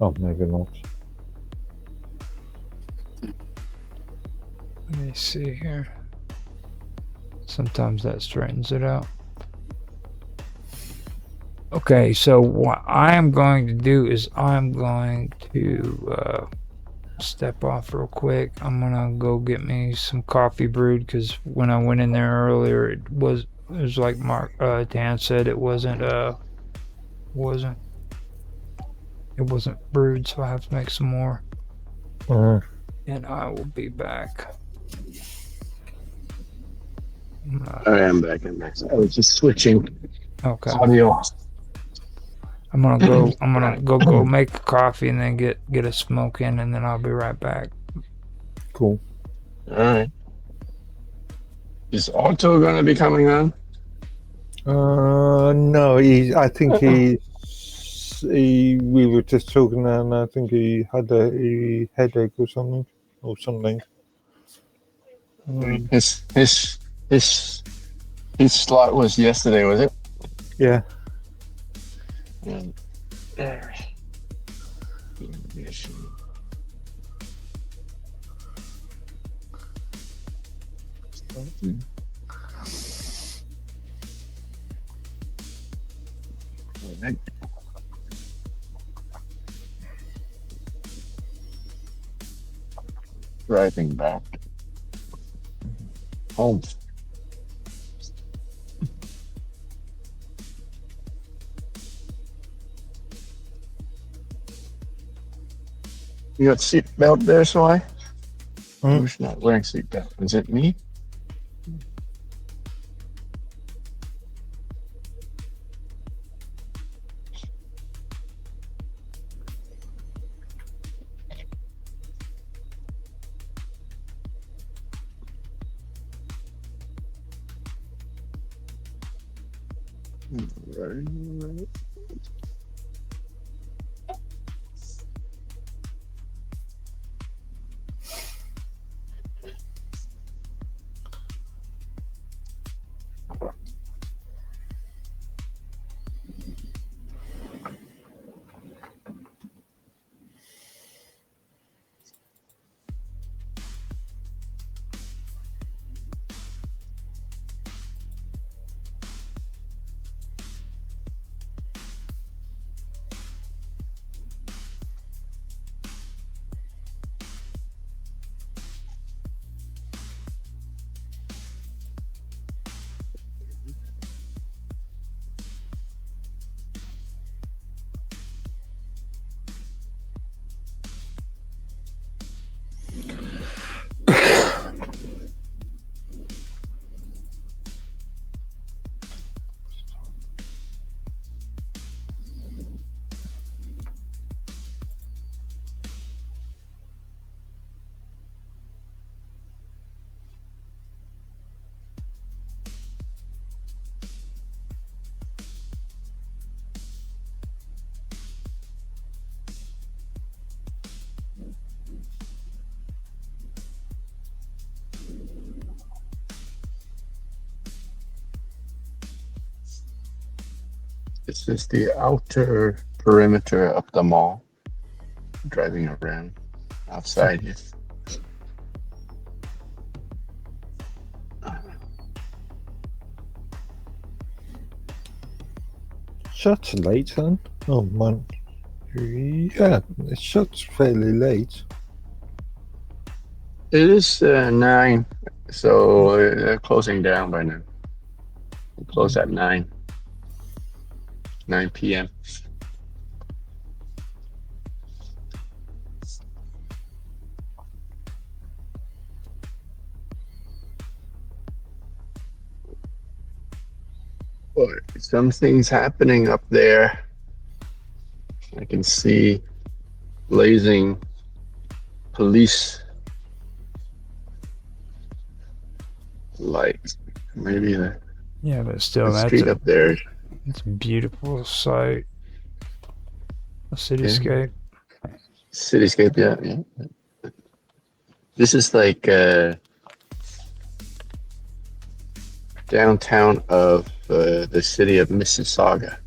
Oh, maybe not. Let me see here. Sometimes that straightens it out. Okay, so what I am going to do is I'm going to step off real quick. I'm gonna go get me some coffee brewed because when I went in there earlier, it was like Mark Dan said wasn't it wasn't brewed, so I have to make some more. Uh, And I will be back. I am back. I'm back. I was just switching Okay, audio. I'm gonna go make a coffee and then get a smoke in, and then I'll be right back. cool. All right. Is Otto going to be coming on? No, I think we were just talking and I think he had a headache or something. His his his slot was yesterday, was it? Yeah. And there. Driving back home. You got seatbelt there, Sly? Who's not wearing seatbelt? Is it me? Right. This is the outer perimeter of the mall. Driving around outside here. Shuts late, then? Oh, man. Yeah, it shuts fairly late. It is 9, so they're closing down by now. We close at 9 p.m. But something's happening up there. I can see blazing police lights. Maybe the Yeah, but still, street up there. it's a beautiful sight. A Yeah. cityscape. Cityscape, yeah. This is like downtown of the city of Mississauga.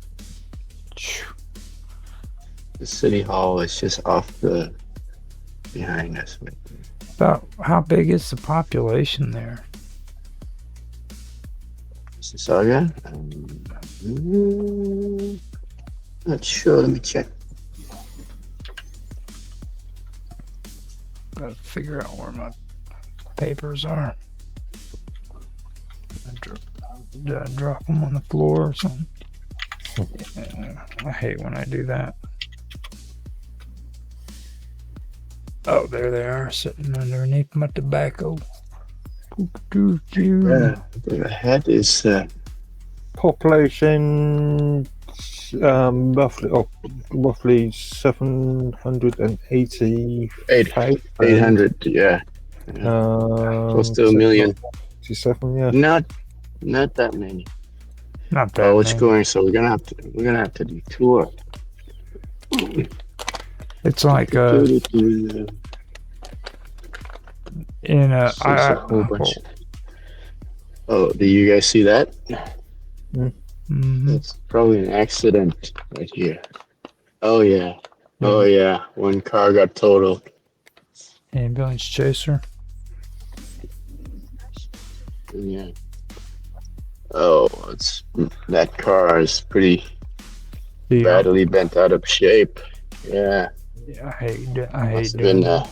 The city hall is just off the behind us. About how big is the population there? Mississauga? Not sure. Let me check. Gotta figure out where my papers are. Did I drop them on the floor or something? I hate when I do that. Oh, there they are, sitting underneath my tobacco. Yeah, the head is Population roughly 780. 800. Yeah, close to a million. 67, yeah. Not that many. Not that Oh, it's many. going. So we're gonna have to detour. It's like in a So it's a whole bunch. Oh, do you guys see that? Mhm. It's probably an accident right here. Oh yeah. Oh yeah. One car got totaled. Ambulance chaser. Yeah. Oh, that car is pretty badly bent out of shape. Yeah. Yeah, I hate it. I hate Must have doing been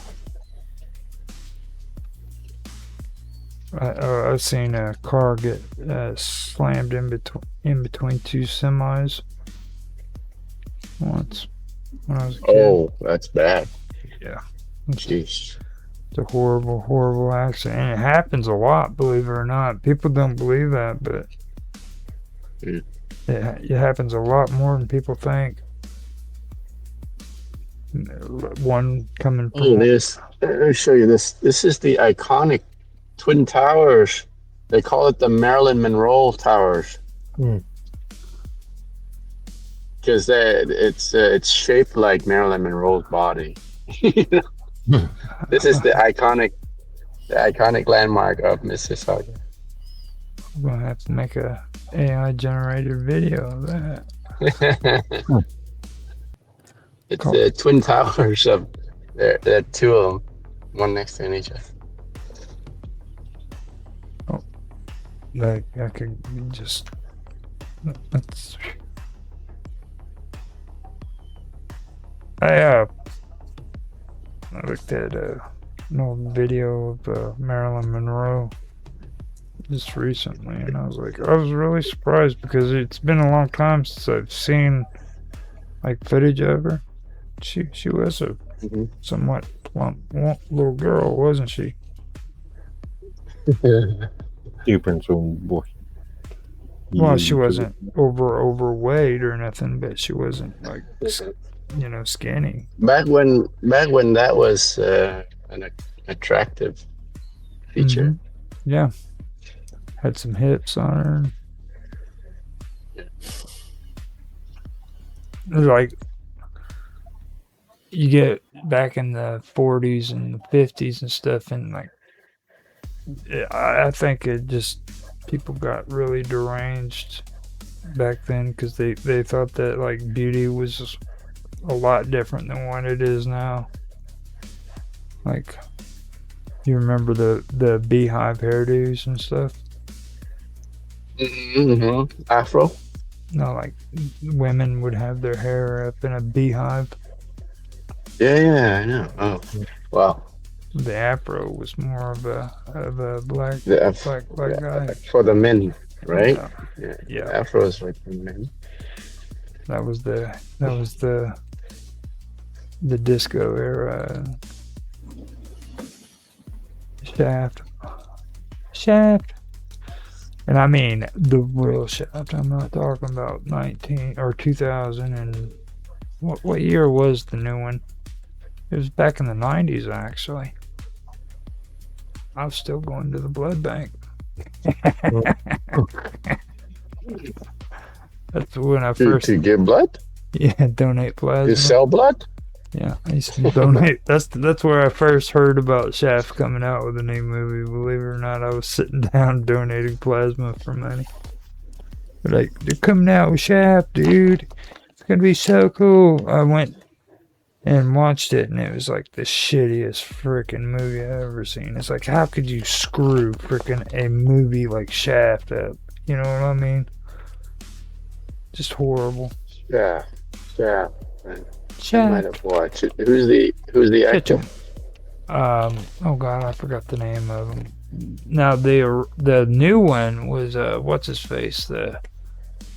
that. I've seen a car get slammed in between two semis once when I was a kid. Oh, that's bad. Yeah. Jeez. It's a horrible, horrible accident. And it happens a lot, believe it or not. People don't believe that, but it happens a lot more than people think. One coming from... Oh, let me show you this. This is the iconic Twin Towers. They call it the Marilyn Monroe Towers. Because it's shaped like Marilyn Monroe's body. This is the iconic landmark of Mississauga. I'm going to have to make a AI generated video of that. It's the Twin Towers of there are two of them, one next to each other. Oh, like I could just... That's... I looked at an old video of Marilyn Monroe just recently, and I was really surprised because it's been a long time since I've seen like footage of her. She was a somewhat plump little girl, wasn't she? Depends on what. Well, she wasn't overweight or nothing, but she wasn't like skinny. Back when that was an attractive feature. Yeah, had some hips on her. It was like you get back in the 40s and the 50s and stuff, and like I think it just people got really deranged back then because they thought that like beauty was a lot different than what it is now. Like, you remember the beehive hairdos and stuff? Afro? No, like women would have their hair up in a beehive. Yeah, I know. Oh, wow. The afro was more of a black guy for the men, right? Yeah. Afro is like for men. That was the disco era. Shaft. And I mean the real Shaft. I'm not talking about 19 or 2000 and what year was the new one? It was back in the 90s actually. I was still going to the blood bank. That's when I first to give blood. Yeah, donate plasma. You sell blood. Yeah, I used to donate. That's where I first heard about Shaft coming out with a new movie. Believe it or not, I was sitting down donating plasma for money. They're like, they're coming out with Shaft, dude. It's gonna be so cool. I went and watched it, and it was like the shittiest freaking movie I've ever seen. It's like, how could you screw freaking a movie like Shaft up? You know what I mean? Just horrible. Yeah. I might Shaft. have watched it. Who's the actor? Oh god, I forgot the name of him. Now the new one was what's his face?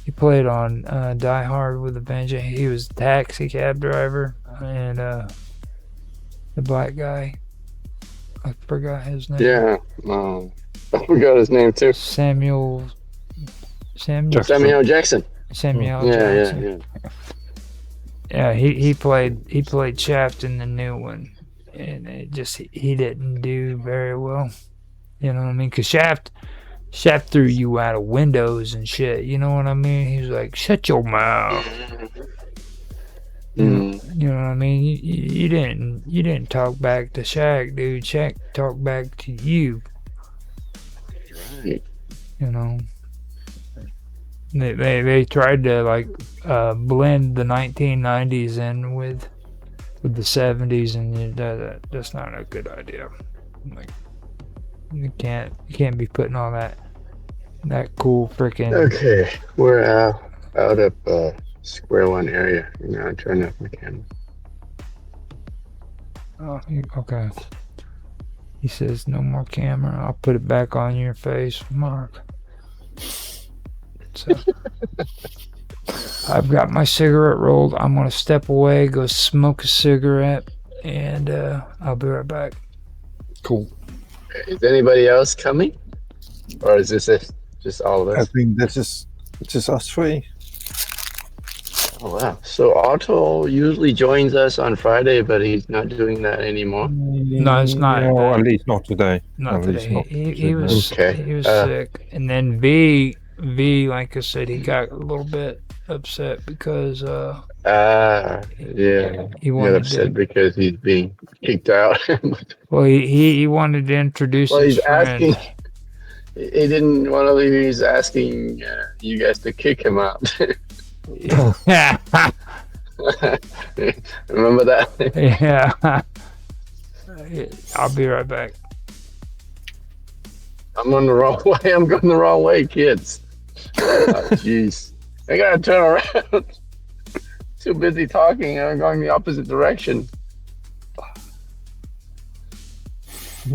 He played on Die Hard with a Vengeance. He was taxi cab driver and the black guy. I forgot his name. Yeah. I forgot his name too. Samuel Samuel Jackson. Samuel Yeah, Jackson. Yeah, he played Shaft in the new one, and he didn't do very well. You know what I mean? Cause Shaft threw you out of windows and shit. You know what I mean? He's like, shut your mouth. You know what I mean? You didn't talk back to Shaq, dude. Shaq talked back to you. Right. You know. They tried to like blend the 1990s in with the 70s, and that's not a good idea. Like you can't be putting all that cool freaking. Okay, we're out of square one area. Now turn off my camera. Oh, okay. He says no more camera. I'll put it back on your face, Mark. So I've got my cigarette rolled. I'm gonna step away, go smoke a cigarette, and I'll be right back. Cool. Is anybody else coming, or is this it? Just all of I us? think this is just us three. Oh wow! So Otto usually joins us on Friday, but he's not doing that anymore. No, it's not. No, at least not today. Not At today. least not He was Okay. he was sick, and then V, like I said, he got a little bit upset because Yeah. he He got wanted upset to. because he's being kicked out. Well, he wanted to introduce Well, his he's friend. asking. He didn't. One of you is asking you guys to kick him out. Yeah, Remember that? yeah. I'll be right back. I'm on the wrong way. I'm going the wrong way, kids. Oh, jeez. I gotta turn around. Too busy talking. I'm going the opposite direction.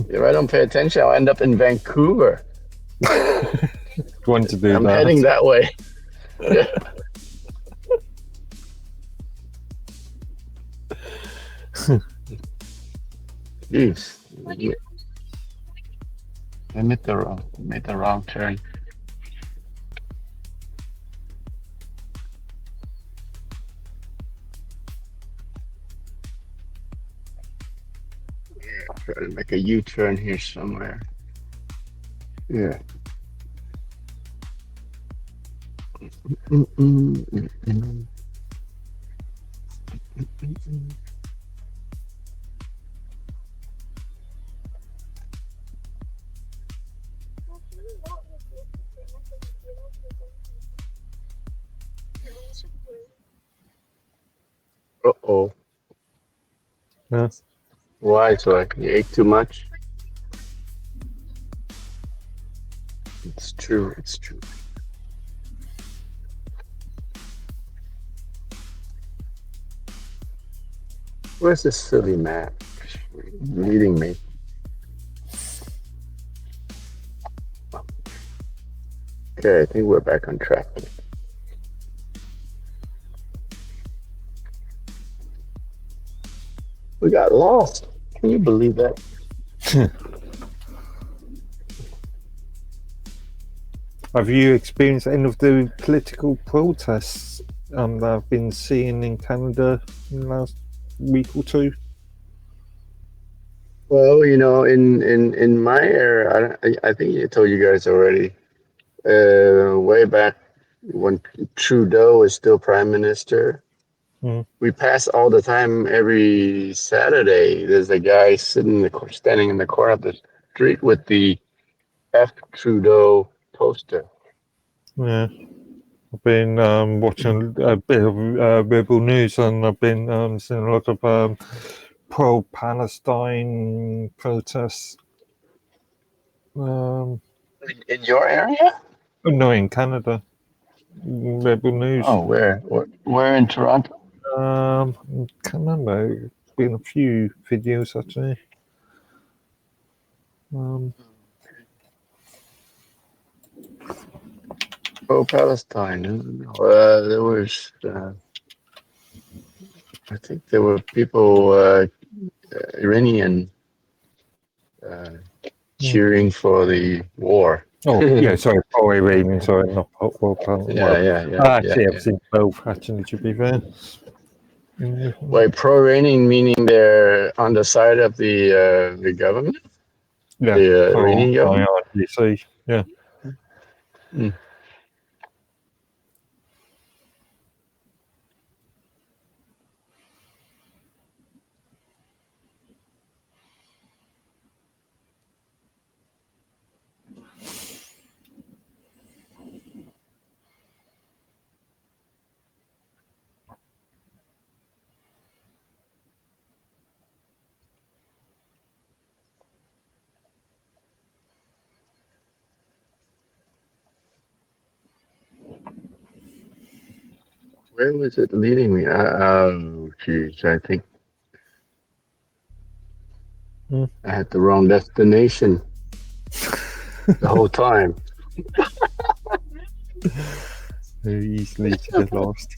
If I don't pay attention, I'll end up in Vancouver. Want to do I'm that? heading that way. Yeah. Jeez. I made the wrong turn. Try to make a U-turn here somewhere. Yeah. Uh-oh. Yeah. Why? So you ate too much? It's true. It's true. Where's this silly map leading me? Okay, I think we're back on track. We got lost. Can you believe that? Have you experienced any of the political protests that I've been seeing in Canada in the last week or two? Well, in my era, I think I told you guys already. Way back when Trudeau was still prime minister, we pass all the time. Every Saturday, there's a guy standing in the corner of the street with the F Trudeau poster. Yeah. I've been watching a bit of Rebel News, and I've been seeing a lot of pro-Palestine protests. In your area? No, in Canada. Rebel News. Oh, where in Toronto? Can't remember. Been a few videos actually. Pro-Palestine. There was, I think there were people, Iranian, cheering for the war. Oh, yeah, sorry, pro-Iranian, sorry, not pro-Palestine. Yeah. I've seen both actually, to be fair. Wait, pro-Iranian meaning they're on the side of the government? Yeah, The Iranian government? IRGC, yeah. Mm. Where was it leading me? Oh, geez, I think I had the wrong destination the whole time. Very easily to get lost.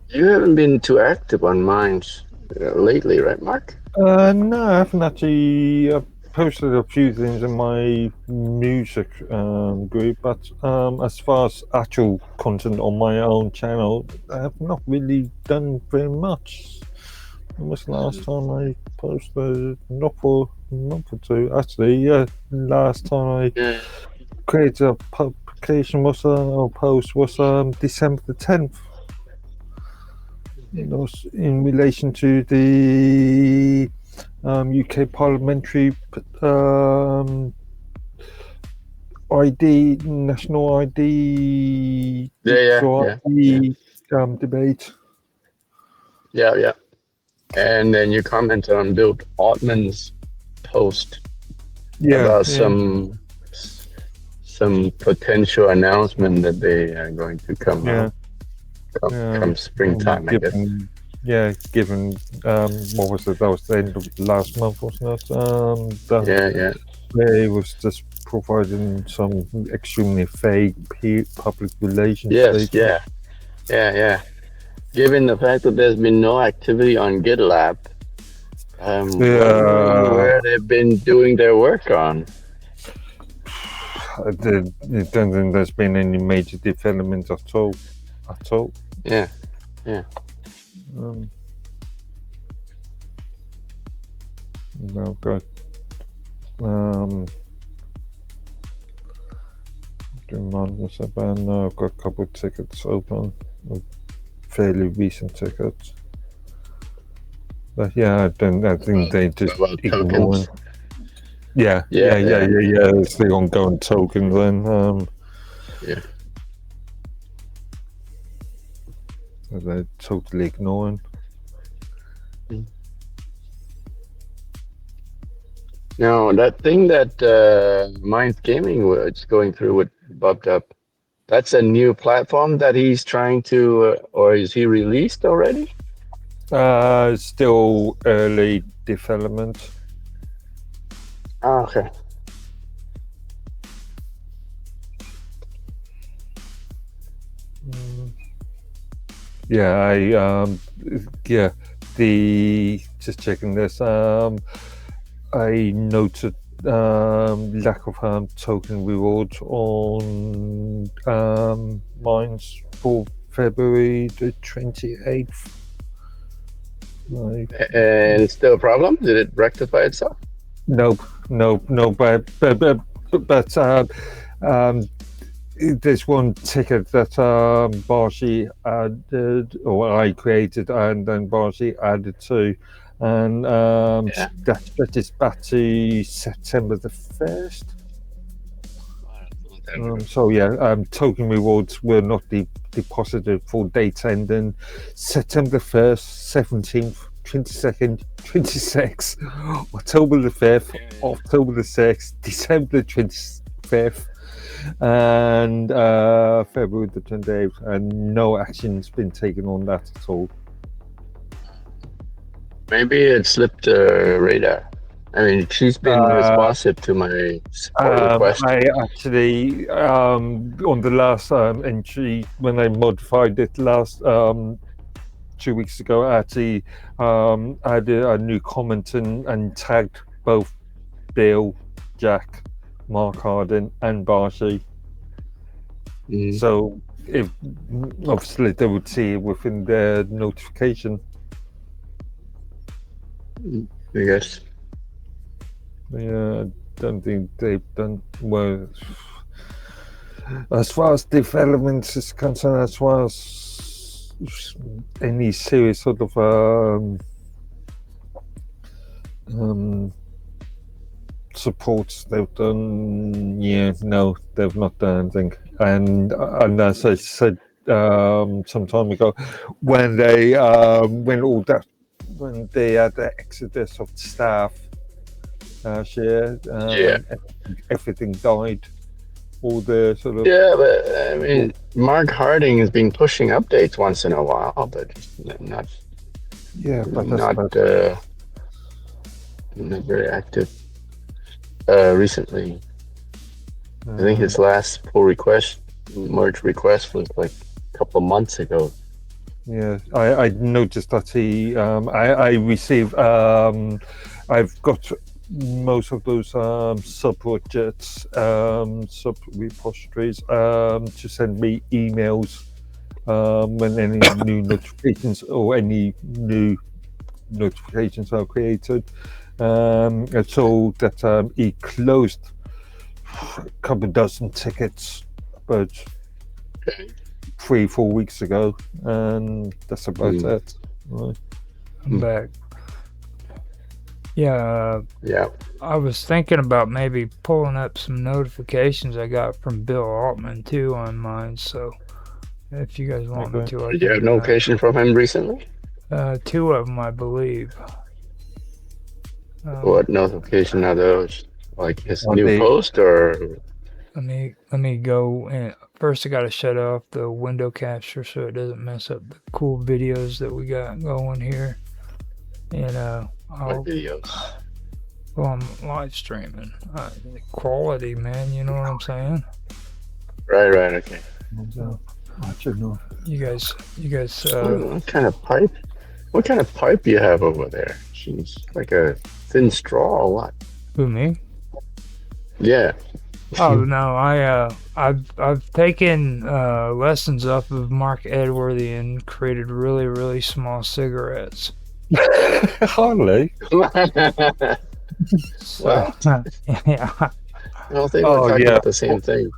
You haven't been too active on Minds lately, right, Mark? No, I haven't actually posted a few things in my music group, but as far as actual content on my own channel, I have not really done very much. When was the last time I posted? Not for a month or two. Actually, yeah, last time I created a publication or post was December the 10th. It was in relation to the UK parliamentary ID, national ID, debate. Yeah. And then you comment on Bill Altman's post about some potential announcement that they are going to come out. Come springtime, I guess. Yeah, given what was it? That was the end of last month, wasn't it? They was just providing some extremely vague public relations. Yes, yeah. Given the fact that there's been no activity on GitLab, wondering where they've been doing their work on. I don't think there's been any major development at all. Yeah. No, good. I've got a couple of tickets open, fairly recent tickets. But yeah, I think they just ignoring. Yeah. It's the ongoing token then. They're totally ignoring. Now, that thing that Minds Gaming was going through with Bubbed Up, that's a new platform that he's trying to, or is he released already? Still early development. Oh, okay. Just checking this. I noted lack of token rewards on mines for February the 28th. Like, And it's still a problem? Did it rectify itself? no, but there's one ticket that Barshi added, or I created, and then Barshi added to, and Yeah. that stretches back to September the 1st. So yeah, token rewards were not deposited for dates ending September 1st, 17th, 22nd, 26th, October the 5th, October the 6th, December the 25th, and February the 28th, and no action's been taken on that at all. Maybe it slipped radar. I mean, she's been responsive to my support request. I actually, on the last entry, when I modified it last 2 weeks ago, I actually added a new comment and tagged both Bill, Jack, Mark Harden, and Barshi. So if obviously they would see it within their notification. I guess. Yeah, I don't think they've done well. As far as development is concerned, as far as any serious sort of supports they've done, no, they've not done anything. And as I said some time ago, when they when they had the exodus of staff last year, everything died. All the sort of but I mean, Mark Harding has been pushing updates once in a while, but not not very active recently. I think his last pull request, merge request, was like a couple of months ago. Yeah, I noticed that I received I've got most of those subreddits, sub repositories to send me emails when any new notifications or any new notifications are created. I saw that he closed a couple dozen tickets about 3-4 weeks ago, and that's about it. Right. I'm back. Yeah. I was thinking about maybe pulling up some notifications I got from Bill Altman too on mine. So if you guys want me to, I did you have notification from him recently? 2 of them, I believe. What notification are those? Like his new post, or? Let me go and first I gotta shut off the window capture so it doesn't mess up the cool videos that we got going here. And what videos? Well, I'm live streaming. Quality, man. You know what I'm saying? Right. Okay. You guys. What kind of pipe? What kind of pipe you have over there? Jeez, like a thin straw or what? Who, me? Yeah. Oh no, I've taken lessons off of Mark Edworthy and created really, really small cigarettes. Hardly. So, yeah. Well, they were talking about the same thing.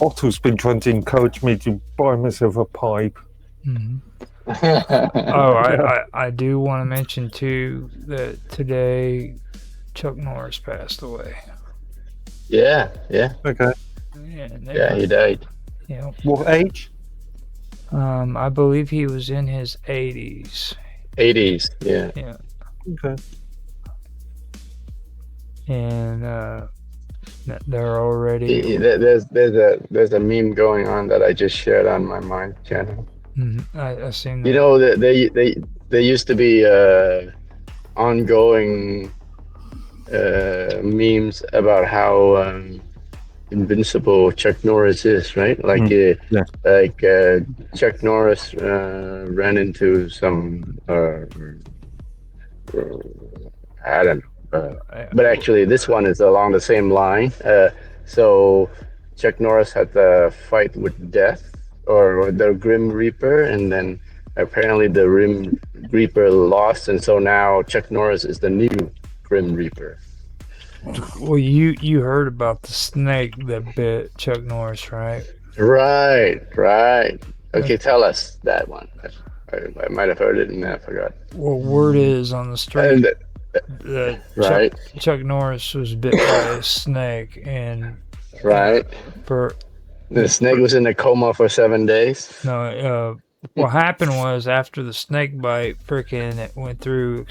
Otto's been trying to encourage me to buy myself a pipe. Mm-hmm. Oh, I do want to mention too that today Chuck Norris passed away. Yeah. Okay. Yeah, he died. Yeah. What age? I believe he was in his 80s. 80s, yeah. Yeah. Okay. And they're already. There's a meme going on that I just shared on my Mind channel. I seen that. You know, they used to be ongoing memes about how invincible Chuck Norris is, right? Like Chuck Norris ran into some I don't know, But actually, this one is along the same line. So Chuck Norris had the fight with death or the Grim Reaper, and then apparently the Grim Reaper lost, and so now Chuck Norris is the new Grim Reaper. Well, you heard about the snake that bit Chuck Norris, right? Right, right. Okay, tell us that one. I might have heard it and I forgot. Well, word is on the street And, that right, Chuck Norris was bit by a snake, and right. for The snake was in a coma for 7 days. no, what happened was after the snake bite, freaking it went through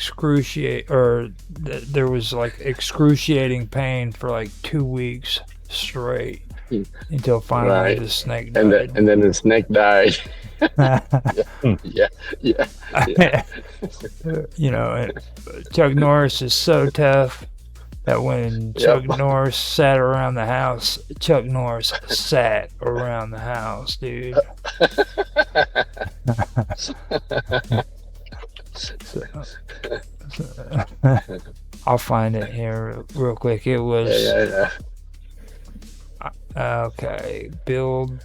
there was like excruciating pain for like 2 weeks straight until finally Right. the snake And, died. and then the snake died. yeah. You know, Chuck Norris is so tough that when Chuck Norris sat around the house, Chuck Norris sat around the house, dude. I'll find it here real quick. It was okay. Bill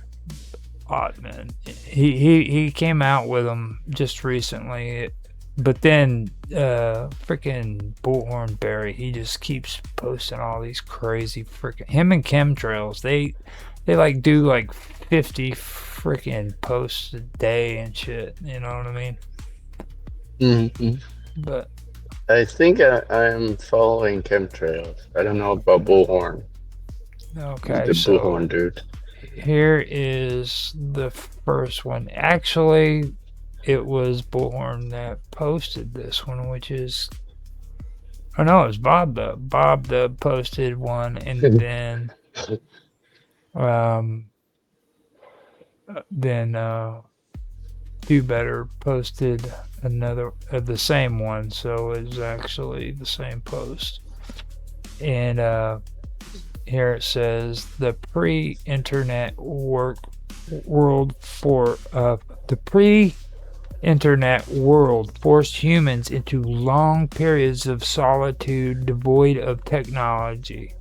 Ottman. He came out with them just recently, but then freaking Bullhorn Barry, he just keeps posting all these crazy freaking him and chemtrails. They like do like 50 freaking posts a day and shit. You know what I mean? Mm-hmm. But I think I'm following chemtrails. I don't know about Bullhorn. okay, The so Bullhorn dude. here is the first one. Actually, it was Bullhorn that posted this one, which is, oh no, it was Bob Dub. Bob Dub posted one, and then Do Better posted another the same one, so it's actually the same post. And here it says the pre-internet world forced humans into long periods of solitude devoid of technology.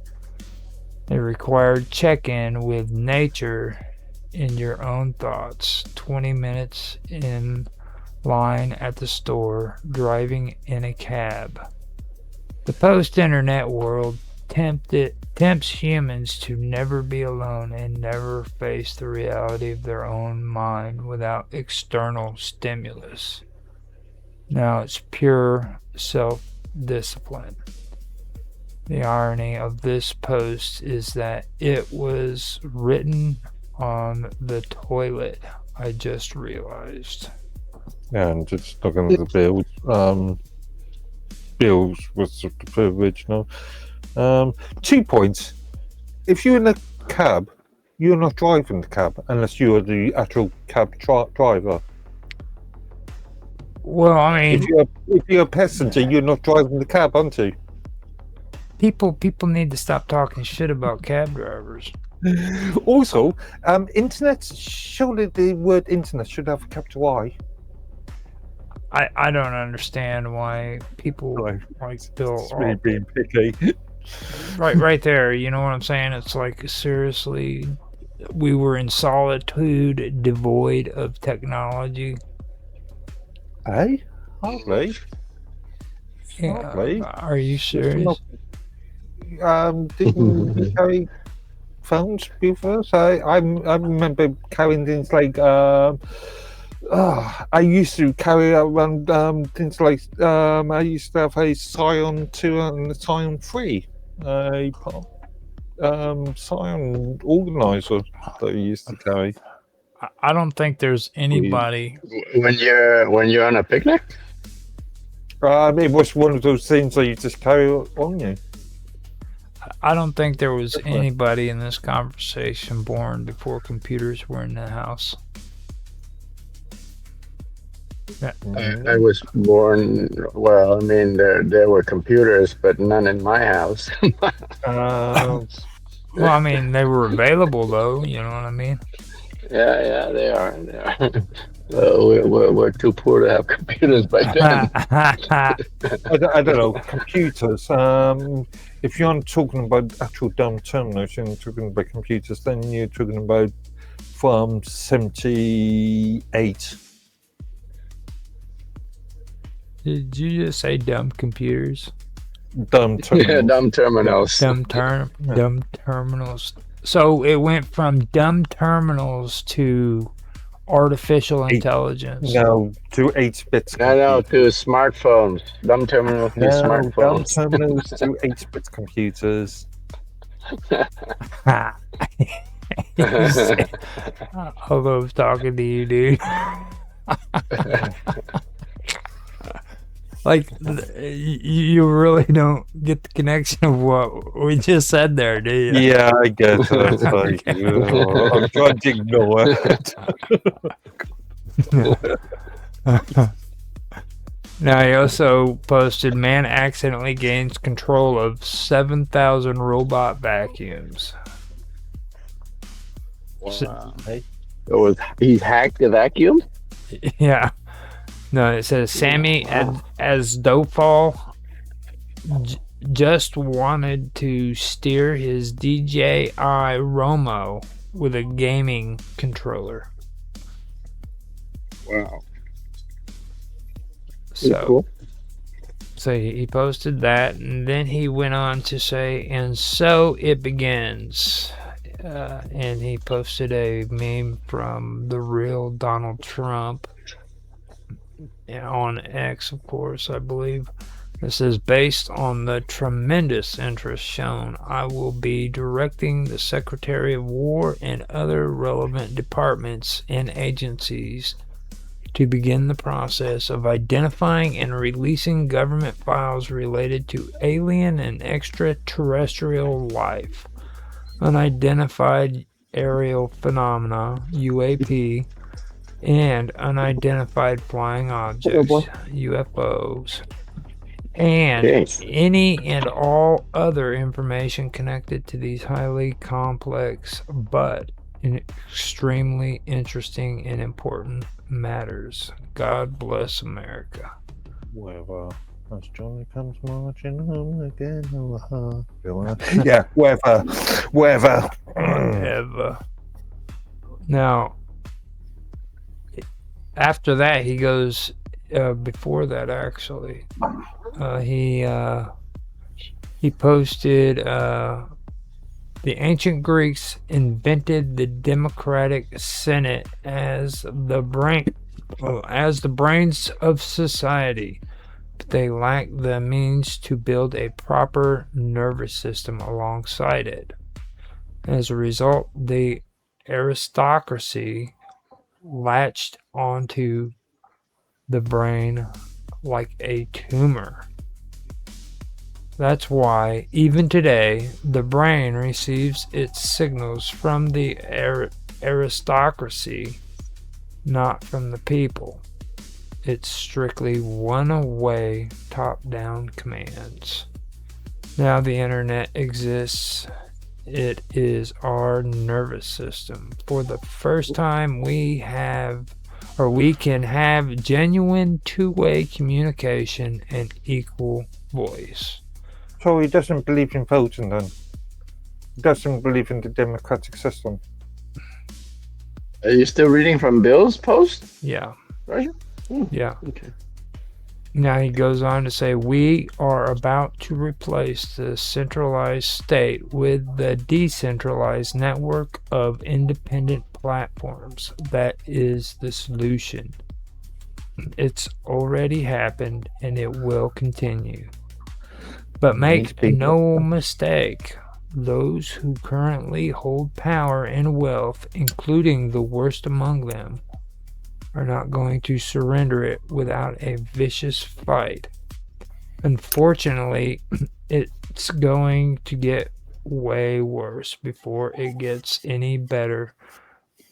It required check-in with nature in your own thoughts, 20 minutes in line at the store, driving in a cab. The post-internet world tempts humans to never be alone and never face the reality of their own mind without external stimulus. Now it's pure self-discipline. The irony of this post is that it was written on the toilet, I just realized. And just looking at the bills, Bills was the original. 2 points. If you're in a cab, you're not driving the cab unless you are the actual cab driver. Well, I mean, if you're a passenger, you're not driving the cab, aren't you? People need to stop talking shit about cab drivers. Also, internet. Surely the word internet should have a capital I. I don't understand why people like Bill. It's really being picky. Right there. You know what I'm saying? It's like, seriously, we were in solitude, devoid of technology. Hey, hardly. Yeah, Hardly. are you serious? Didn't we carry phones with us? I remember carrying things like I used to carry around things like I used to have a Scion 2 and a Scion 3, a Scion organizer that I used to carry. I don't think there's anybody. When you're on a picnic? It was one of those things that you just carry on you. I don't think there was anybody in this conversation born before computers were in the house. I was born. Well, I mean, there were computers, but none in my house. Well, I mean, they were available though. You know what I mean? Yeah, they are. They are. We're too poor to have computers back then. I don't know, computers. If you're not talking about actual dumb terminals, you're not talking about computers, then you're talking about from 78. Did you just say dumb computers? Dumb terminals. Yeah, dumb terminals. Dumb terminals. So it went from dumb terminals to artificial intelligence. No, to 8-bit No, computers. to smartphones. Dumb terminals to No, dumb smartphones. terminals to 8-bit computers. I love talking to you, dude. Like, you really don't get the connection of what we just said there, do you? Yeah, I guess that's like, I'm trying to ignore it. Now, he also posted, man accidentally gains control of 7,000 robot vacuums. Wow. He hacked the vacuum? Yeah. No, it says Sammy Asdofal just wanted to steer his DJI Romo with a gaming controller. Wow. So he posted that, and then he went on to say, and so it begins. And he posted a meme from the real Donald Trump on X, of course, I believe. It says, based on the tremendous interest shown, I will be directing the Secretary of War and other relevant departments and agencies to begin the process of identifying and releasing government files related to alien and extraterrestrial life, unidentified aerial phenomena, UAP, and unidentified flying objects, UFOs, and any and all other information connected to these highly complex but extremely interesting and important matters. God bless America. Whatever. As Johnny comes marching home again. Yeah, whatever. Now, after that, he goes. Before that, actually, he posted. The ancient Greeks invented the democratic Senate as the brains of society, but they lacked the means to build a proper nervous system alongside it. As a result, the aristocracy latched onto the brain like a tumor. That's why, even today, the brain receives its signals from the aristocracy, not from the people. It's strictly one-way, top-down commands. Now the internet exists. It is our nervous system. For the first time, we can have genuine two-way communication and equal voice. So he doesn't believe in voting then? He doesn't believe in the democratic system? Are you still reading from Bill's post? Yeah. Roger? Yeah. Okay. Now he goes on to say, we are about to replace the centralized state with the decentralized network of independent platforms. That is the solution. It's already happened and it will continue. But make no mistake, those who currently hold power and wealth, including the worst among them, are not going to surrender it without a vicious fight. Unfortunately, it's going to get way worse before it gets any better.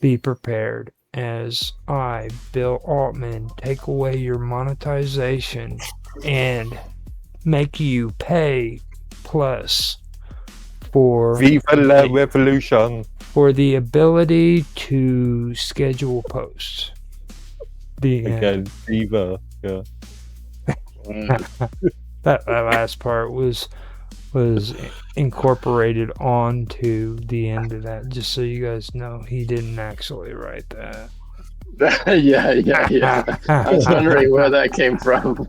Be prepared as I, Bill Altman, take away your monetization and make you pay plus for Viva la revolution. for the ability to schedule posts. The end. Again, Diva. Yeah. That last part was incorporated onto the end of that, just so you guys know he didn't actually write that. yeah. I was wondering where that came from.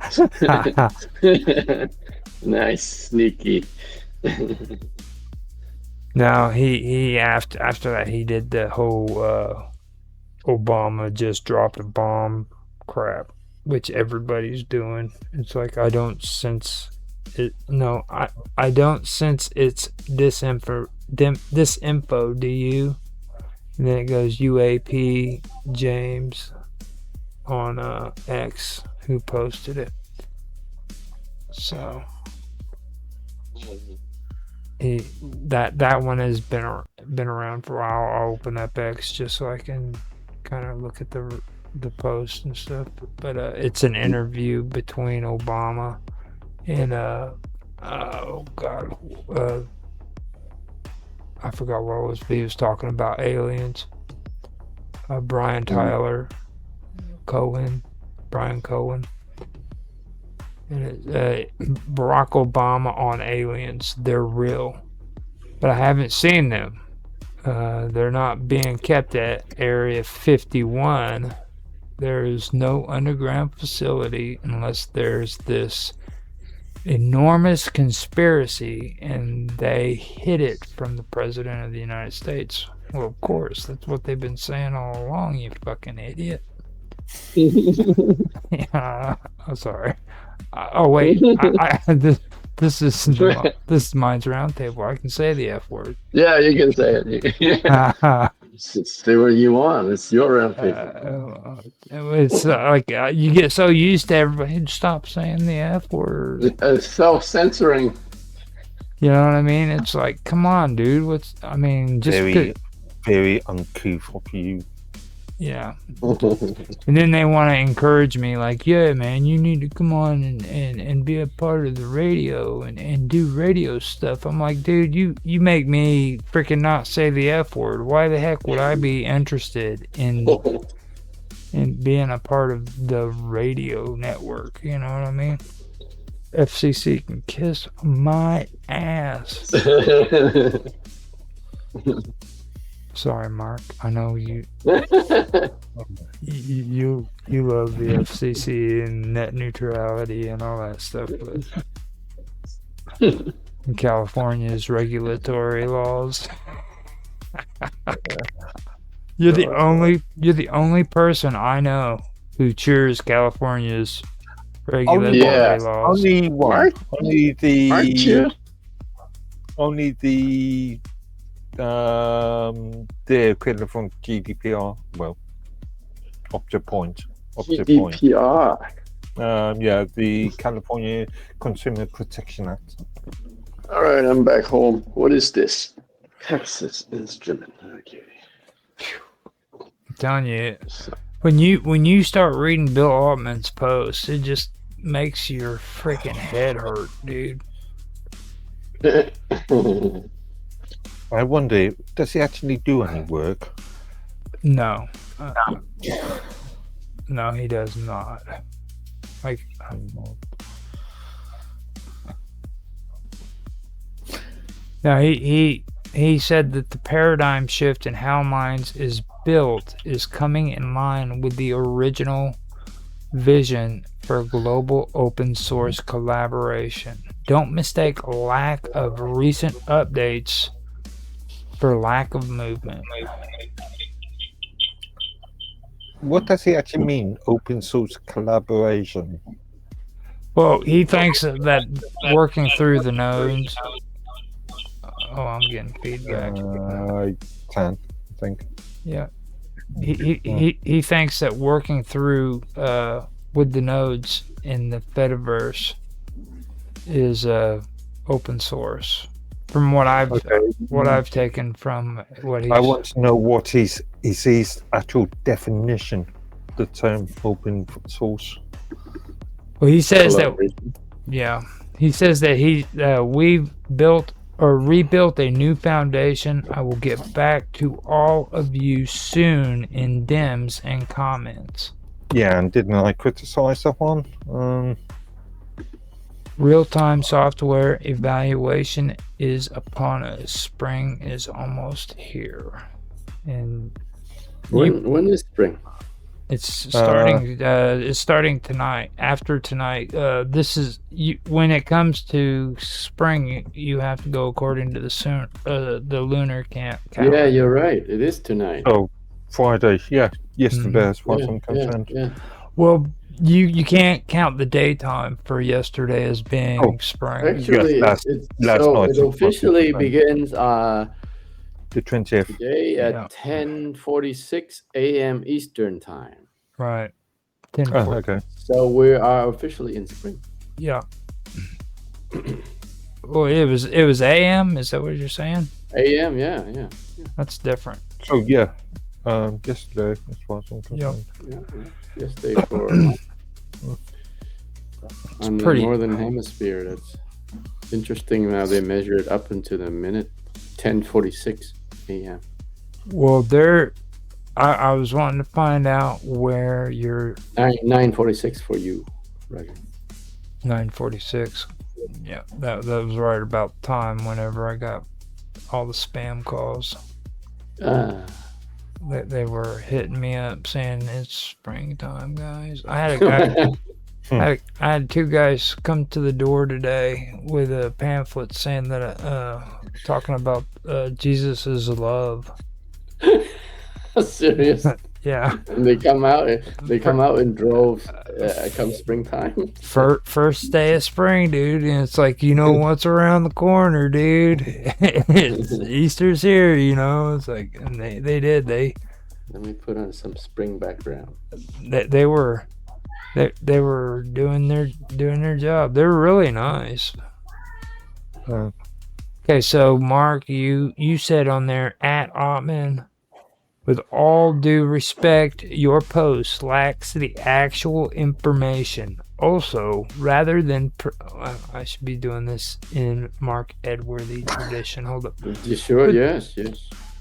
Nice, sneaky. No, he after that he did the whole Obama just dropped a bomb crap, which everybody's doing. It's like I don't sense it. No, I don't sense it's disinfo. Do you? And then it goes UAP James on X who posted it. So that one has been around for a while. I'll open up X just so I can kind of look at the post and stuff. But it's an interview between Obama and I forgot what it was. He was talking about aliens. Brian Cohen. And it's Barack Obama on aliens. They're real, but I haven't seen them. They're not being kept at Area 51. There is no underground facility unless there's this enormous conspiracy and they hid it from the President of the United States. Well, of course, that's what they've been saying all along, you fucking idiot. Yeah, I'm sorry. Oh wait, this is mine's Roundtable. I can say the F word. Yeah, you can say it. Say what you want. It's your Roundtable. It's like you get so used to everybody. Stop saying the F word. Self-censoring. You know what I mean? It's like, come on, dude. Just very uncouth of you. Yeah. And then they want to encourage me, like, yeah, man, you need to come on and be a part of the radio and do radio stuff. I'm like, dude, you make me freaking not say the F word. Why the heck would I be interested in being a part of the radio network? You know what I mean? FCC can kiss my ass. Sorry, Mark. I know you love the FCC and net neutrality and all that stuff, but in California's regulatory laws, you're the only person I know who cheers California's regulatory laws. Only one. Only the equivalent from GDPR. Well, object point. GDPR. Yeah, the California Consumer Protection Act. All right, I'm back home. What is this? Texas Instrument. Okay. I'm telling you, when you start reading Bill Altman's posts, it just makes your freaking head hurt, dude. I wonder, does he actually do any work? No. No, he does not. Like, no, he said that the paradigm shift in how Minds is built is coming in line with the original vision for global open source collaboration. Don't mistake lack of recent updates for lack of movement. What does he actually mean, open source collaboration? Well, he thinks that working through the nodes. Oh, I'm getting feedback. I can't think. Yeah. He thinks that working through with the nodes in the Fediverse is open source. From what I've taken from what he's... I want to know what his actual definition, the term open source. Well, he says that... Yeah. He says that we've built rebuilt a new foundation. I will get back to all of you soon in DMs and comments. Yeah, and didn't I criticize that one? Real-time software evaluation is upon us. Spring is almost here. And When is spring? it's starting. It's starting tonight. After tonight, this is when it comes to spring. You have to go according to the lunar calendar. Yeah, you're right. It is tonight. Oh, Friday. Yeah, yesterday, as far as I'm concerned. Yeah. Well, you can't count the daytime for yesterday as being spring. Actually, last it night officially begins The 20th. today at 10:46 a.m. Eastern time. Right. 10 Oh, okay. So we are officially in spring. Yeah. Well, it was AM. Is that what you're saying? A.m. Yeah. That's different. So yeah, yesterday, as far as I'm concerned. Yesterday for on the pretty- northern hemisphere. That's interesting. Now they measure it up into the minute 10:46 a.m. Well, I was wanting to find out where your 9:46 for you, Roger. 9:46. Yeah, that was right about time. Whenever I got all the spam calls, they were hitting me up saying it's springtime, guys. I had a guy. I had two guys come to the door today with a pamphlet saying that talking about Jesus is love. Serious? Yeah. And they come out. They come out in droves. Come springtime. First day of spring, dude, and it's like, you know what's around the corner, dude. Easter's here, you know. It's like, and they did. Let me put on some spring background. They were doing their job. They're really nice. Okay, so Mark, you said on there at Ottman, with all due respect, your post lacks the actual information. Also, rather than I should be doing this in Mark Edworthy tradition. Hold up. You sure? Yes.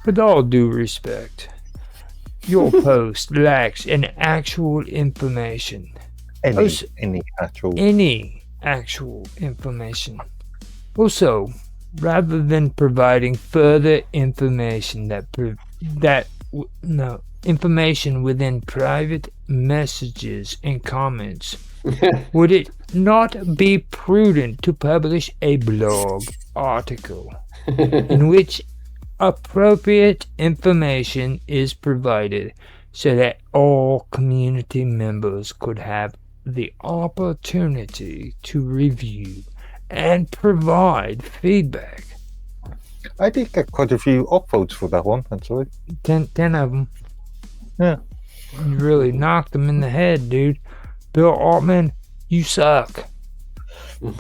With all due respect, your post lacks an actual information. Any actual information. Also, rather than providing further information information within private messages and comments, would it not be prudent to publish a blog article in which appropriate information is provided so that all community members could have the opportunity to review and provide feedback? I did get quite a few upvotes for that one, actually. 10 of them. Yeah. You really knocked them in the head, dude. Bill Altman, you suck. You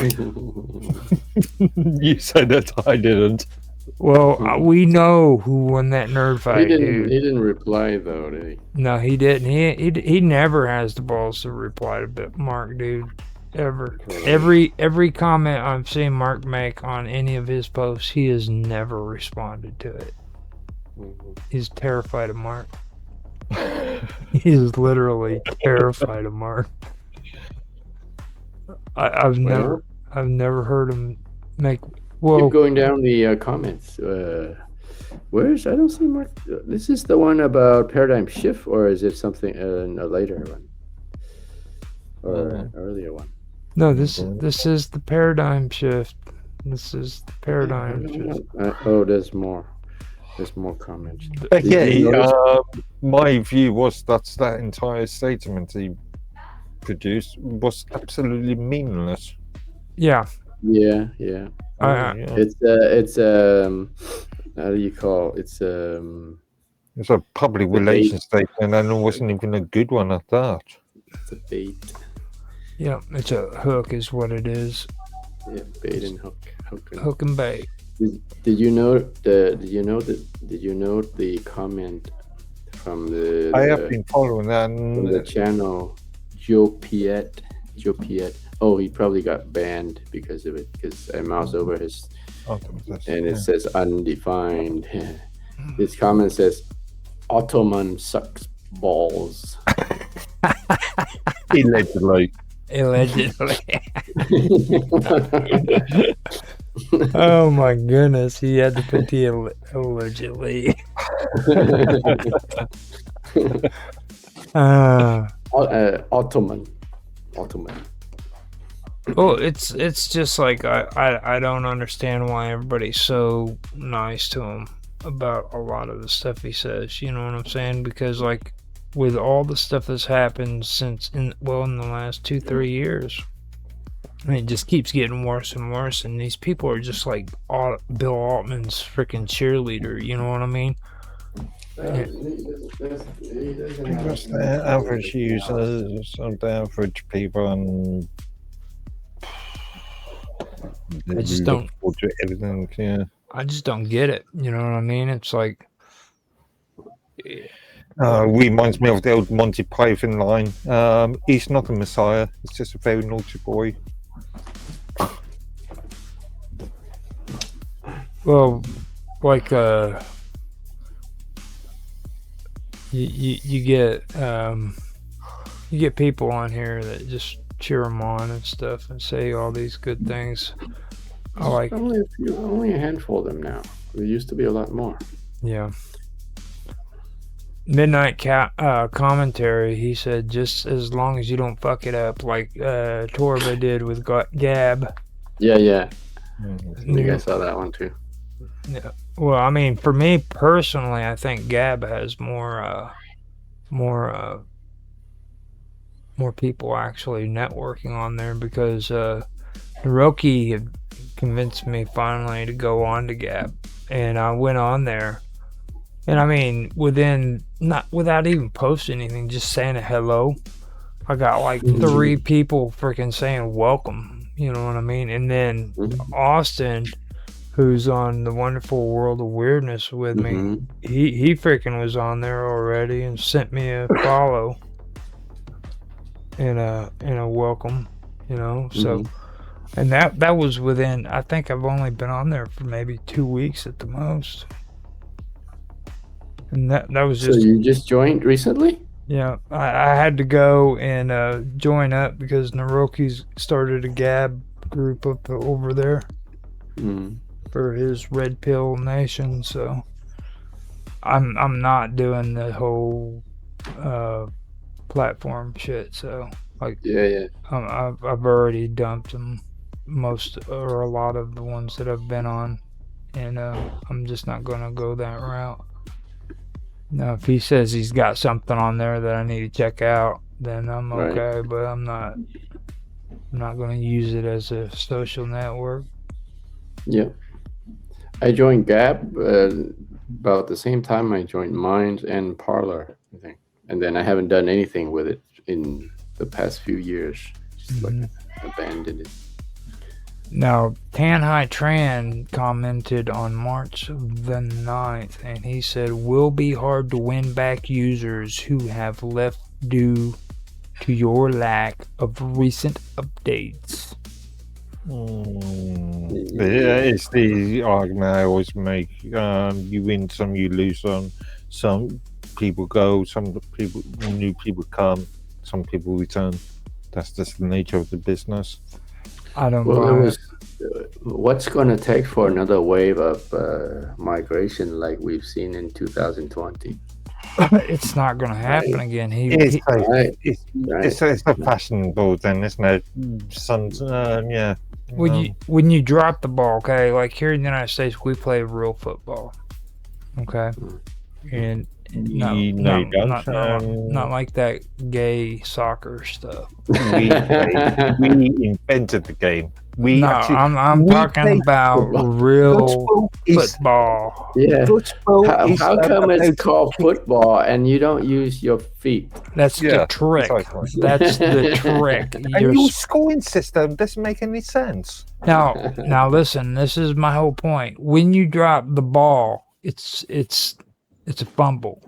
said that, I didn't. Well, we know who won that nerd fight, dude. He didn't reply though, did he? No, he didn't. He never has the balls to reply to Mark, dude. Ever. Every comment I've seen Mark make on any of his posts, he has never responded to it. He's terrified of Mark. He is literally terrified of Mark. I've never heard him make. Well, keep going down the comments. Where's I don't see Mark. This is the one about paradigm shift, or is it something a later one, or an earlier one? No, this is the paradigm shift. This is the paradigm shift. There's more. There's more comments. My view was that entire statement he produced was absolutely meaningless. Yeah. Yeah. It's how do you call it? It's a public relations statement, and it wasn't even a good one at that. It's a bait. Yeah, it's a hook, is what it is. Yeah, bait and hook. Hook and bait. Did you note the comment from the? I have been following that. From the channel, Joe Piet. Oh, he probably got banned because of it. Because I moused over his and it says undefined. This comment says, Ottoman sucks balls. Allegedly. Allegedly. Oh my goodness, he had to put the allegedly. Ottoman. Well, it's just like I don't understand why everybody's so nice to him about a lot of the stuff he says. You know what I'm saying? Because like with all the stuff that's happened since in the last 2-3 years, I mean, it just keeps getting worse and worse. And these people are just like Bill Altman's freaking cheerleader. You know what I mean? Because they're average users and the average people, and I just don't. To everything. Yeah. I just don't get it. You know what I mean? It's like. Reminds me of the old Monty Python line. He's not a messiah. He's just a very naughty boy. Well, like you get people on here that just cheer him on and stuff and say all these good things. I like only a handful of them now. There used to be a lot more. Yeah. Midnight commentary. He said, just as long as you don't fuck it up, like Torba did with Gab. Yeah. I think I saw that one too. Yeah. Well, I mean, for me personally, I think Gab has more people actually networking on there because Hiroki had convinced me finally to go on to Gab, and I went on there, and I mean, without even posting anything, just saying a hello, I got like 3 people freaking saying welcome. You know what I mean? And then Austin, who's on the Wonderful World of Weirdness with me, he freaking was on there already and sent me a follow and a welcome, you know. So, and that was within, I think I've only been on there for maybe 2 weeks at the most, and that was just. So you just joined recently? Yeah, I had to go and join up because Naroki's started a Gab group up over there for his Red Pill Nation. So I'm not doing the whole platform shit. So like I've already dumped them, most or a lot of the ones that I've been on, and I'm just not gonna go that route. Now, if he says he's got something on there that I need to check out, then I'm okay. But I'm not going to use it as a social network. Yeah, I joined Gab about the same time I joined Minds and Parlor, I think, and then I haven't done anything with it in the past few years. Just like abandoned it. Now, Tanhai Tran commented on March the 9th, and he said, will be hard to win back users who have left due to your lack of recent updates. Yeah, it's the argument I always make. You win some, you lose some. Some people go, new people come, some people return. That's just the nature of the business. I don't buy it. What's going to take for another wave of migration like we've seen in 2020? It's not going to happen again. It's a fashionable then, isn't it? Yeah. When you drop the ball, okay, like here in the United States, we play real football, okay, and not like that gay soccer stuff. We invented the game. I'm talking about real football. Yeah. How come it's called football and you don't use your feet? That's the trick. Exactly. That's the trick. And your scoring system doesn't make any sense. Now listen. This is my whole point. When you drop the ball, it's a fumble.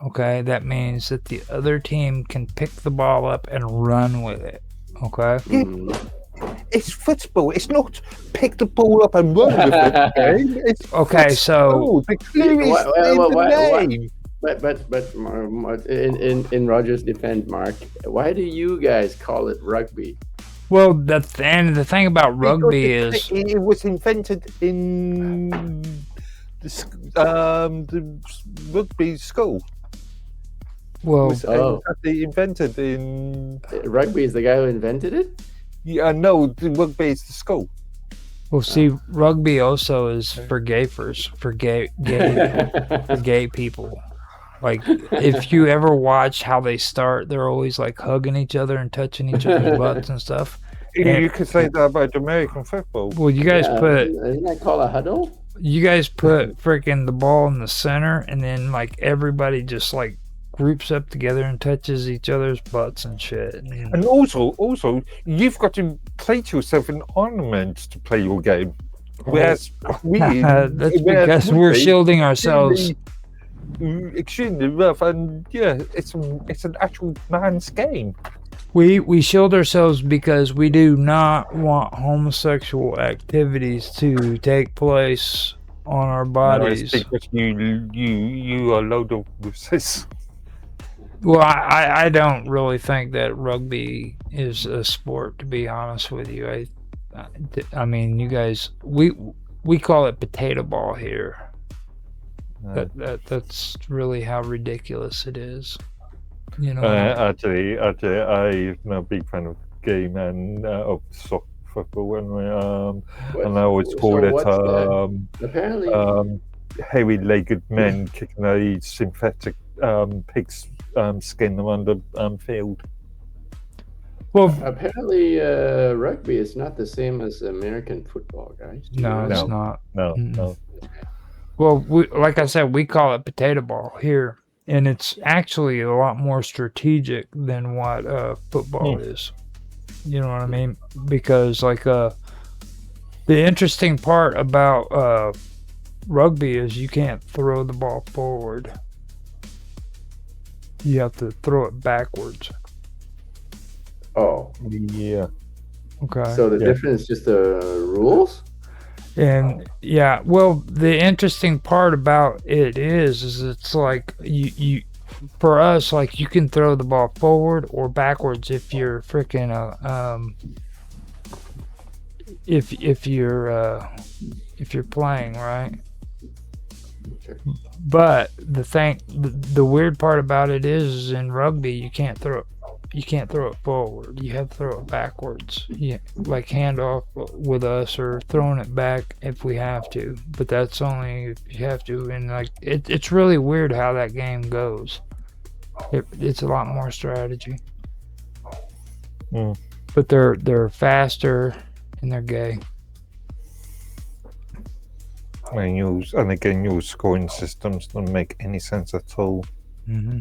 Okay, that means that the other team can pick the ball up and run with it. Okay. it's football. It's not pick the ball up and run with it. Okay? It's Okay, so football. The clue is in the name. But in Roger's defense, Mark, why do you guys call it rugby? well, the thing about rugby is It was invented in the rugby school. well, It was actually invented in. Rugby is the guy who invented it. Yeah, no, the rugby is the school. well. See, rugby also is for gayfers, for gay people. Like, if you ever watch how they start, they're always like hugging each other and touching each other's butts and stuff. You could say that about American football. Well, you guys Isn't that called a huddle? put freaking the ball in the center, and then like everybody just like groups up together and touches each other's butts and shit. And also, you've got to plate yourself an ornament to play your game. Whereas that's because we're shielding ourselves. Extremely rough, and yeah, it's an actual man's game. We shield ourselves because we do not want homosexual activities to take place on our bodies. No, it's because you are loaded with this. Well, I don't really think that rugby is a sport, to be honest with you. I mean, you guys, we call it potato ball here. That's really how ridiculous it is. You know. Actually, I'm a big fan of the game and of football, and I always call it apparently hairy-legged men kicking a synthetic pig's skin around the field. Well, apparently rugby is not the same as American football, guys. No, it's not. No. Well, like I said, we call it potato ball here, and it's actually a lot more strategic than what football is. You know what I mean? Because like the interesting part about rugby is you can't throw the ball forward. You have to throw it backwards. Oh, yeah. Okay. So the difference is just the rules? And yeah, well, the interesting part about it is it's like you for us, like you can throw the ball forward or backwards if you're freaking if you're playing, right? Okay. But the weird part about it is in rugby you can't throw it forward. You have to throw it backwards. Yeah, like handoff with us or throwing it back if we have to. But that's only if you have to. And like it's really weird how that game goes. It's a lot more strategy. But they're faster and they're gay. And again, your scoring systems don't make any sense at all. Mm-hmm.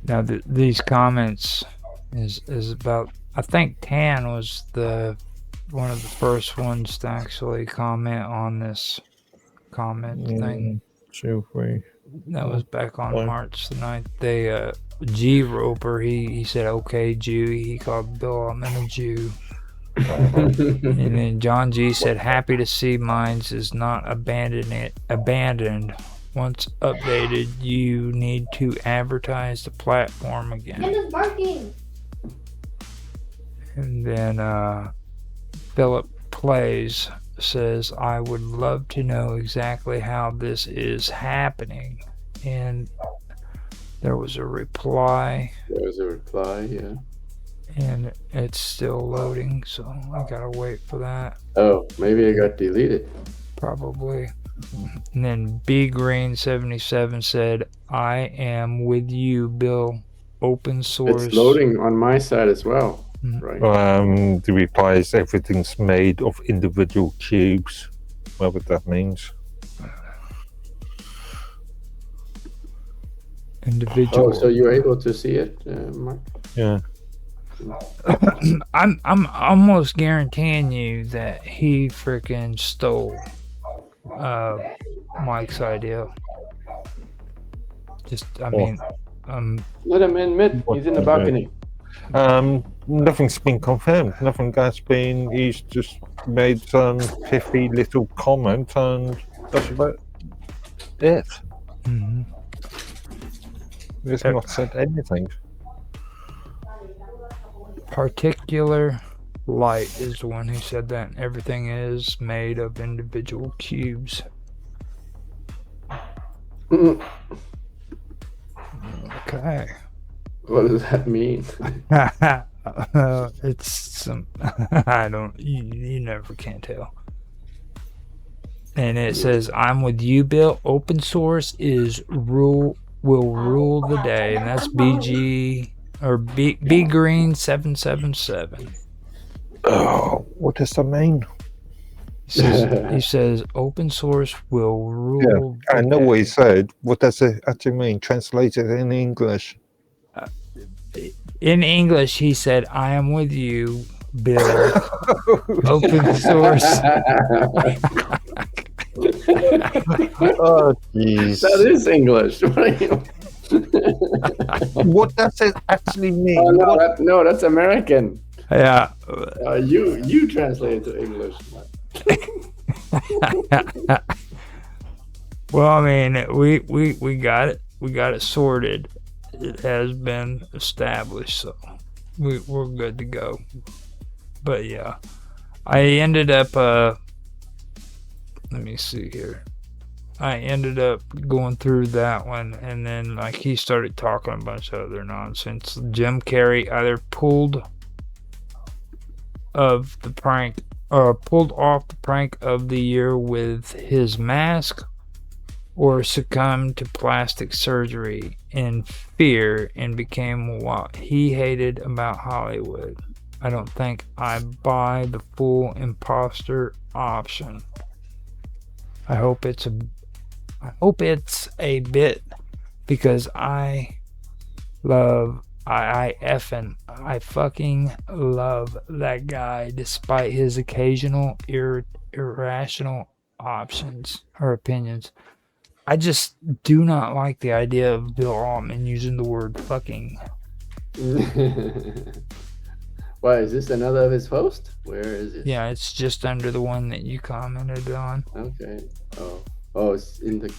Now these comments is about. I think Tan was one of the first ones to actually comment on this comment thing. 2, 3. That was back on March the 9th. They G Roper he said okay Jew. He called Bill Altman a Jew. And then John G said happy to see Minds is not abandoned. Once updated, you need to advertise the platform again. It's barking. And then Philip Plays says, I would love to know exactly how this is happening. And there was a reply. Yeah. And it's still loading, so I gotta wait for that. Oh, maybe it got deleted. Probably. And then B Green 77 said, I am with you, Bill. Open source. It's loading on my side as well. Right. The reply is everything's made of individual cubes. Whatever that means. Individual. Oh, so you're able to see it, Mark? Yeah. I'm almost guaranteeing you that he freaking stole Mike's idea. Just, I mean, let him admit he's in the balcony. Nothing's been confirmed. Nothing has been. He's just made some pithy little comment, and that's about it. Mhm. He's Yep. not said anything. Particular light is the one who said that. Everything is made of individual cubes. Okay. What does that mean? It's some. I don't. You never can tell. And it says, "I'm with you, Bill. Open source will rule the day," and that's BG or B Green 777. Oh, what does that mean? He says, "Open source will rule." I the know day. what he said. What does it actually mean? Translated in English. In English, he said, "I am with you, Bill. Open source." Oh, jeez. That is English. What does it actually mean? Oh, no, What- no, that's American. Yeah. You translate it to English. Well, I mean, we got it. We got it sorted. It has been established, so we're good to go. But yeah, I ended up. Let me see here. I ended up going through that one, and then like he started talking a bunch of other nonsense. Jim Carrey either pulled off the prank of the year with his mask, or succumbed to plastic surgery in fear and became what he hated about Hollywood. I don't think I buy the full imposter option. I hope it's a bit, because I fucking love that guy despite his occasional irrational options or opinions. I just do not like the idea of Bill Altman using the word fucking. Why, is this another of his posts? Where is it? Yeah, it's just under the one that you commented on. Okay. Oh, it's in the.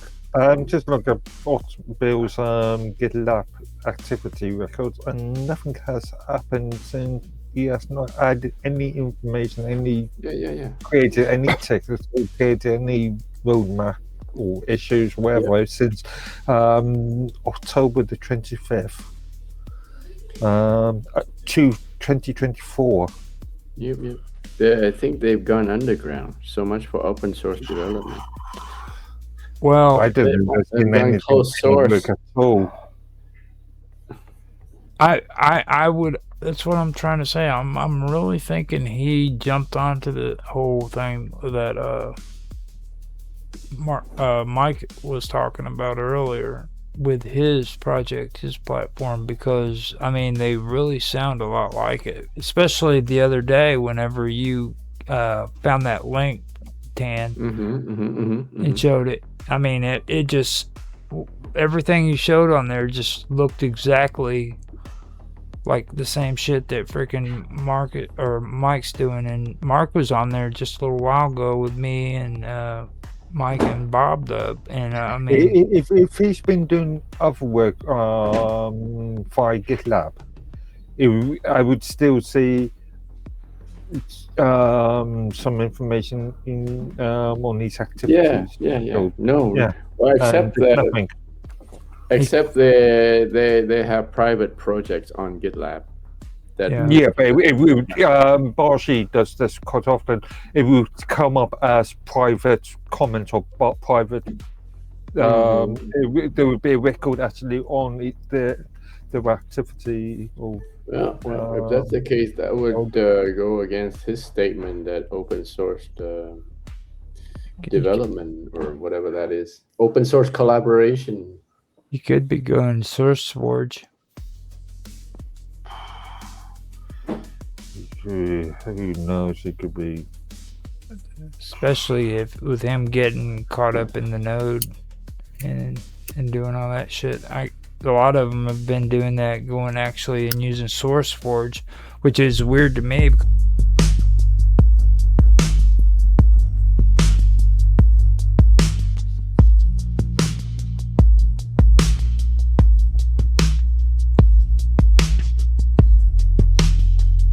Just look at Bill's GitLab activity records, and nothing has happened since he has not added any information, Yeah. created any text, or created any roadmap or issues, whatever, since October the 25th, 2024. Yep. I think they've gone underground. So much for open source development. Well, I didn't invest in going anything closed source. public at all. I would. That's what I'm trying to say. I'm really thinking he jumped onto the whole thing that Mike was talking about earlier with his project, his platform, because I mean they really sound a lot like it. Especially the other day, whenever you found that link, Tan, and showed it. I mean it just, everything you showed on there just looked exactly like the same shit that freaking Mike's doing. And Mark was on there just a little while ago with me and Mike and Bob Dub, and I mean, If he's been doing other work via GitLab, I would still see some information in on these activities. Yeah. No. Yeah. Well, except there's that. nothing. Except they have private projects on GitLab. That Yeah, but it would. Barshi does this quite often. It would come up as private comment or private. There would be a record actually on the activity. Or well, if that's the case, that would go against his statement that open source development or whatever that is, open source collaboration. You could be going SourceForge. Who knows? It could be. Especially if with him getting caught up in the node and doing all that shit. a lot of them have been doing that, going actually and using SourceForge, which is weird to me.